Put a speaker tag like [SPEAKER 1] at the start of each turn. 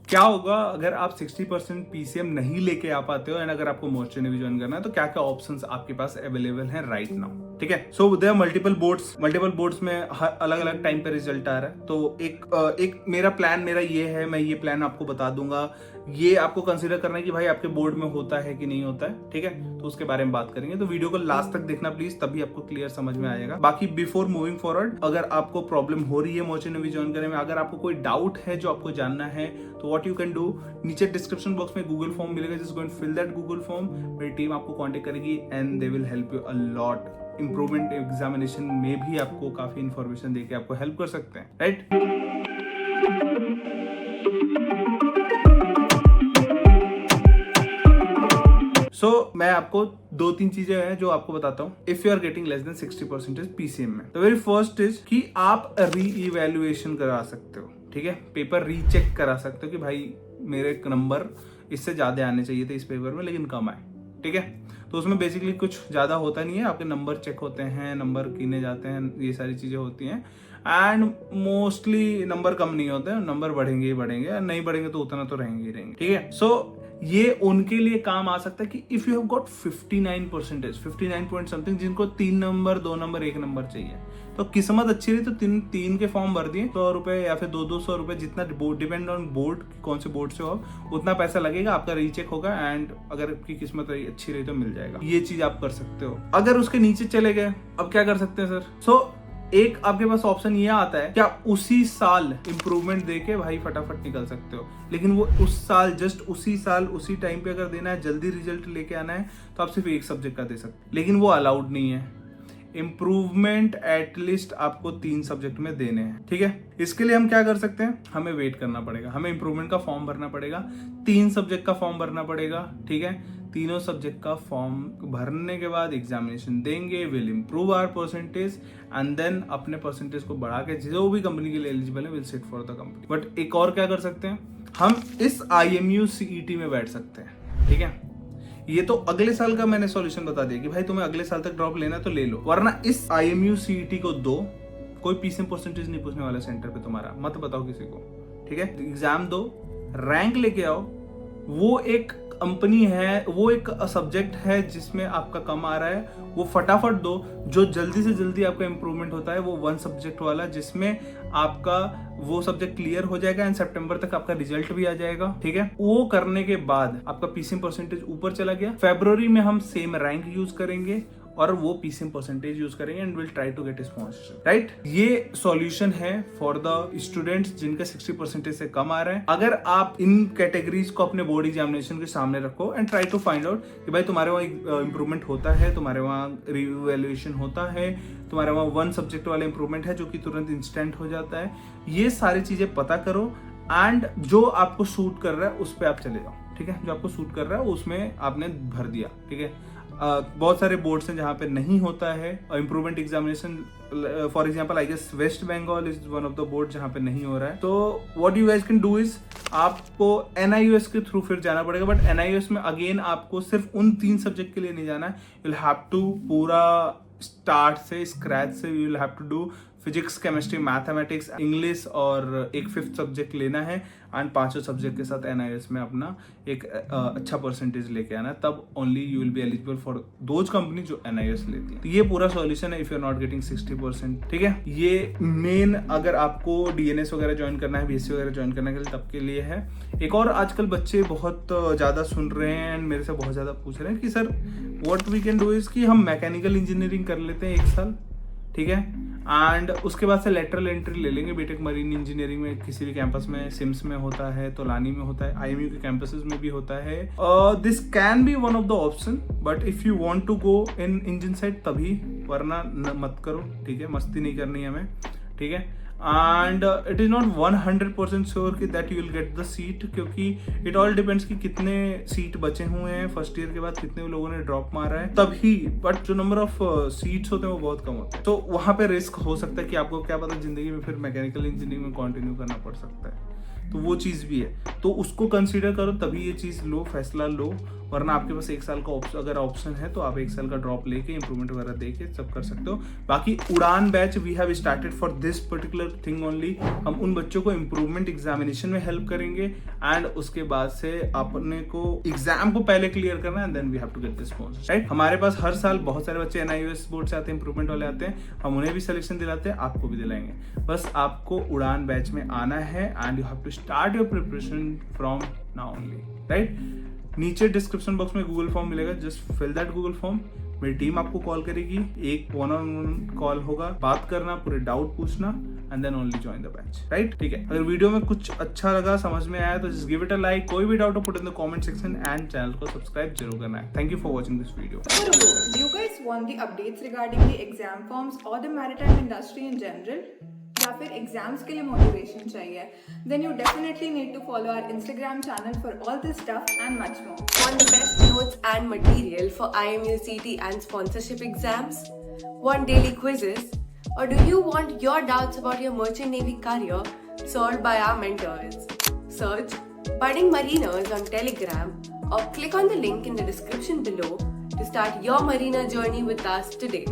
[SPEAKER 1] क्या होगा अगर आप 60% PCM नहीं लेके आ पाते हो एंड अगर आपको मोस्टर नेवी ज्वाइन करना है तो क्या क्या ऑप्शंस आपके पास अवेलेबल हैं राइट नाउ, ठीक है। सो देयर मल्टीपल बोर्ड्स में अलग अलग टाइम पे रिजल्ट आ रहा है। तो एक मेरा ये है, मैं ये प्लान आपको बता दूंगा। ये आपको कंसीडर करना है कि भाई आपके बोर्ड में होता है कि नहीं होता है, ठीक है। तो उसके बारे में बात करेंगे, तो वीडियो को लास्ट तक देखना प्लीज, तभी आपको क्लियर समझ में आएगा। बाकी बिफोर मूविंग फॉरवर्ड, अगर आपको प्रॉब्लम हो रही है मोस्टर नेवी ज्वाइन करने में, अगर आपको कोई डाउट है जो आपको जानना है, तो व्हाट यू कैन डू, नीचे डिस्क्रिप्शन बॉक्स में गूगल फॉर्म मिलेगा, just go and fill that Google form. मेरी टीम आपको कांटेक्ट करेगी and they will help you a lot. Improvement examination में भी आपको काफी इंफॉर्मेशन देके आपको हेल्प कर सकते हैं, राइट। मैं आपको 2-3 चीजें हैं जो आपको बताता हूँ। If you are getting less than 60% PCM में, तो वेरी फर्स्ट इज कि आप री-इवैल्यूएशन करा सकते हो, ठीक है। पेपर रीचेक करा सकते हो कि भाई मेरे नंबर इससे ज्यादा आने चाहिए थे इस पेपर में, लेकिन कम आए, ठीक है। तो उसमें बेसिकली कुछ ज्यादा होता नहीं है, आपके नंबर चेक होते हैं, नंबर गिने जाते हैं, ये सारी चीजें होती हैं। एंड मोस्टली नंबर कम नहीं होते हैं, नंबर बढ़ेंगे ही बढ़ेंगे, नहीं बढ़ेंगे तो उतना तो रहेंगे ही रहेंगे, ठीक है। सो ये उनके लिए काम आ सकता है कि if you have got 59 point something, जिनको 3 नंबर 2 नंबर 1 नंबर चाहिए, तो किस्मत अच्छी रही तो तीन के फॉर्म भर दिए, 100 रुपए या फिर 200 रुपए, जितना डिपेंड ऑन बोर्ड, कौन से बोर्ड से हो उतना पैसा लगेगा, आपका रीचेक होगा एंड अगर आपकी किस्मत अच्छी रही तो मिल जाएगा। ये चीज आप कर सकते हो। अगर उसके नीचे चले गए, अब क्या कर सकते हैं सर? सो एक आपके पास ऑप्शन ये आता है कि आप उसी साल इंप्रूवमेंट देके भाई फटाफट निकल सकते हो, लेकिन वो उस साल जस्ट उसी साल उसी टाइम पे अगर देना है, जल्दी रिजल्ट लेके आना है, तो आप सिर्फ एक सब्जेक्ट का दे सकते हैं, लेकिन वो अलाउड नहीं है। इंप्रूवमेंट एटलीस्ट आपको 3 सब्जेक्ट में देने हैं, ठीक है। इसके लिए हम क्या कर सकते हैं, हमें वेट करना पड़ेगा, हमें इंप्रूवमेंट का फॉर्म भरना पड़ेगा, 3 सब्जेक्ट का फॉर्म भरना पड़ेगा, ठीक है। तीनों सब्जेक्ट का फॉर्म भरने के बाद एग्जामिनेशन देंगे, will improve our percentage and then अपने परसेंटेज को बढ़ा के जो भी कंपनी के लिए एलिजिबल है will sit for the company. But एक और क्या कर सकते हैं, हम इस IMU CET में बैठ सकते हैं, ठीक है। ये तो अगले साल का मैंने सॉल्यूशन बता दिया कि भाई तुम्हें अगले साल तक ड्रॉप लेना है तो ले लो, वरना इस IMU CET को दो, कोई PCM परसेंटेज नहीं पूछने वाला सेंटर पे तुम्हारा, मत बताओ किसी को, ठीक है। एग्जाम दो, रैंक लेके आओ, वो एक कंपनी है, वो एक सब्जेक्ट है जिसमें आपका कम आ रहा है, वो फटाफट दो। जो जल्दी से जल्दी आपका इंप्रूवमेंट होता है वो 1 सब्जेक्ट वाला, जिसमें आपका वो सब्जेक्ट क्लियर हो जाएगा एंड सितंबर तक आपका रिजल्ट भी आ जाएगा, ठीक है। वो करने के बाद आपका PCM परसेंटेज ऊपर चला गया, फरवरी में हम सेम रैंक यूज करेंगे और वो PCM परसेंटेज यूज करेंगे and will try to get sponsorship, right. ये सॉल्यूशन है फॉर द स्टूडेंट्स जिनका 60% से कम आ रहा है। अगर आप इन कैटेगरीज को अपने बोर्ड एग्जामिनेशन के सामने रखो and try to find out कि भाई तुम्हारे वहाँ इंप्रूवमेंट होता है, तुम्हारे वहाँ रिवैल्यूएशन होता है, तुम्हारे वहाँ 1 सब्जेक्ट वाला इंप्रूवमेंट है जो कि तुरंत इंस्टेंट हो जाता है, ये सारी चीजें पता करो एंड जो आपको सूट कर रहा है उस पर आप चले जाओ, ठीक है। जो आपको सूट कर रहा है उसमें आपने भर दिया, ठीक है। बहुत सारे बोर्ड्स हैं जहाँ पे नहीं होता है improvement examination, for example I guess West Bengal is one of the board जहाँ पे नहीं हो रहा है। तो what you guys can do is आपको NIOS के थ्रू फिर जाना पड़ेगा, बट NIOS में अगेन आपको सिर्फ उन 3 सब्जेक्ट के लिए नहीं जाना है, यू विल हैव टू पूरा स्टार्ट से स्क्रैच से you will have to do physics, chemistry, mathematics, English और एक 5th सब्जेक्ट लेना है एंड 5 सब्जेक्ट के साथ NIOS में अपना एक अच्छा परसेंटेज लेके आना है, तब only you will be eligible for those company जो NIOS लेती है। तो ये पूरा सॉल्यूशन है if you are not getting 60%, ठीक है। ये मेन अगर आपको DNS वगैरह ज्वाइन करना है, BSc वगैरह ज्वाइन करने के लिए, तब के लिए है। एक और आजकल बच्चे बहुत ज्यादा सुन रहे हैं एंड मेरे से बहुत ज्यादा पूछ रहे हैं कि sir what we can do is कि हम मैकेनिकल इंजीनियरिंग कर लेते हैं 1 साल, ठीक है, एंड उसके बाद से लेटरल एंट्री ले लेंगे बीटेक मरीन इंजीनियरिंग में, किसी भी कैंपस में, सिम्स में होता है, तोलानी में होता है, IMU के कैंपसेस में भी होता है। This can be one of the option, but if you want to go in engine side तभी, वरना मत करो, ठीक है। मस्ती नहीं करनी है हमें, ठीक है। And it is not 100% sure कि that you will get the seat, क्योंकि इट ऑल डिपेंड्स कि कितने सीट बचे हुए हैं फर्स्ट ईयर के बाद, कितने लोगों ने ड्रॉप मारा है तभी, बट जो नंबर ऑफ सीट्स होते हैं वो बहुत कम होते हैं। तो वहां पे रिस्क हो सकता है कि आपको क्या पता जिंदगी में फिर मैकेनिकल इंजीनियरिंग में कंटिन्यू करना पड़ सकता है, तो वो चीज़ भी है, तो उसको कंसीडर करो तभी ये चीज़ लो, फैसला लो, वरना आपके पास 1 साल का अगर ऑप्शन है तो आप 1 साल का ड्रॉप लेके इंप्रूवमेंट वगैरह देके सब कर सकते हो। बाकी Udaan batch we have started for this particular thing only. हम उन बच्चों को इंप्रूवमेंट एग्जामिनेशन में हेल्प करेंगे एंड उसके बाद से अपने को एग्जाम को पहले क्लियर करना है, then we have to get this sponsor, right. हमारे पास हर साल बहुत सारे बच्चे NIOS बोर्ड से आते हैं, इंप्रूवमेंट वाले आते हैं, हम उन्हें भी सिलेक्शन दिलाते हैं, आपको भी दिलाएंगे। बस आपको उड़ान बैच में आना है and you have to start your preparation from now only, right. नीचे डिस्क्रिप्शन बॉक्स में गूगल फॉर्म मिलेगा, just fill that Google form. मेरी टीम आपको कॉल करेगी, एक 1-on-1 कॉल होगा, बात करना, पूरे डाउट पूछना and then only join the batch, right. ठीक है, अगर वीडियो में कुछ अच्छा लगा, समझ में आया तो just give it a like, कोई भी डाउट हो put in the comment section and channel को सब्सक्राइब जरूर करना है। Thank you for watching this video.
[SPEAKER 2] Do you guys want the updates regarding the exam forms or the maritime industry in general? या फिर exams के लिए motivation चाहिए, then you definitely need to follow our Instagram channel for all this stuff and much more.
[SPEAKER 3] Want the best notes and material for IMU CT and sponsorship exams? Want daily quizzes? Or do you want your doubts about your merchant navy career solved by our mentors? Search Budding Mariners on Telegram or click on the link in the description below to start your marina journey with us today.